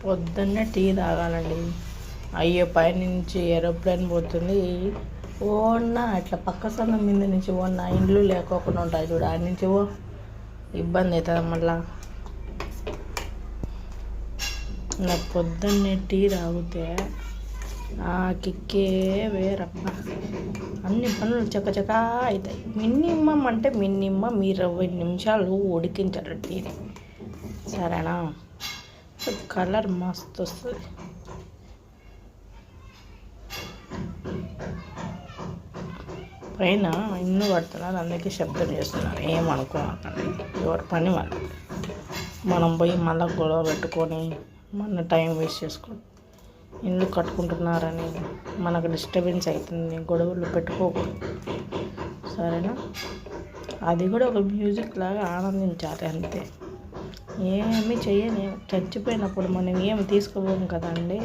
పొద్దున్నే టీ తాగాలండి. అయ్యో పైనుంచి ఏరోప్లేన్ పోతుంది. ఓన్న ఇట్లా పక్క సందం మీద నుంచి ఓన్న ఇండ్లు లేకోకుండా ఉంటాయి చూడు, ఆడి నుంచి ఇబ్బంది అవుతుంది మళ్ళా. నాకు పొద్దున్నే టీ తాగితే ఆ కిక్కే వేరబ్బా. అన్ని పనులు చకచకా అవుతాయి. మినిమం 20 నిమిషాలు ఉడికించాలి టీని, సరేనా? కలర్ మస్తు వస్తుంది. పైన ఇల్లు పడుతున్నారు, అందుకే శబ్దం చేస్తున్నారు. ఏమనుకోకండి, ఎవరి పని వాళ్ళు. మనం పోయి మళ్ళీ గొడవ పెట్టుకొని మన టైం వేస్ట్ చేసుకోండి. ఇల్లు కట్టుకుంటున్నారని మనకు డిస్టర్బెన్స్ అవుతుంది, గొడవలు పెట్టుకోకూడదు, సరేనా? అది కూడా ఒక మ్యూజిక్ లాగా ఆనందించాలి అంతే. ఏమి చెయ్యని చచ్చిపోయినప్పుడు మనం ఏమి తీసుకోబోము కదండి.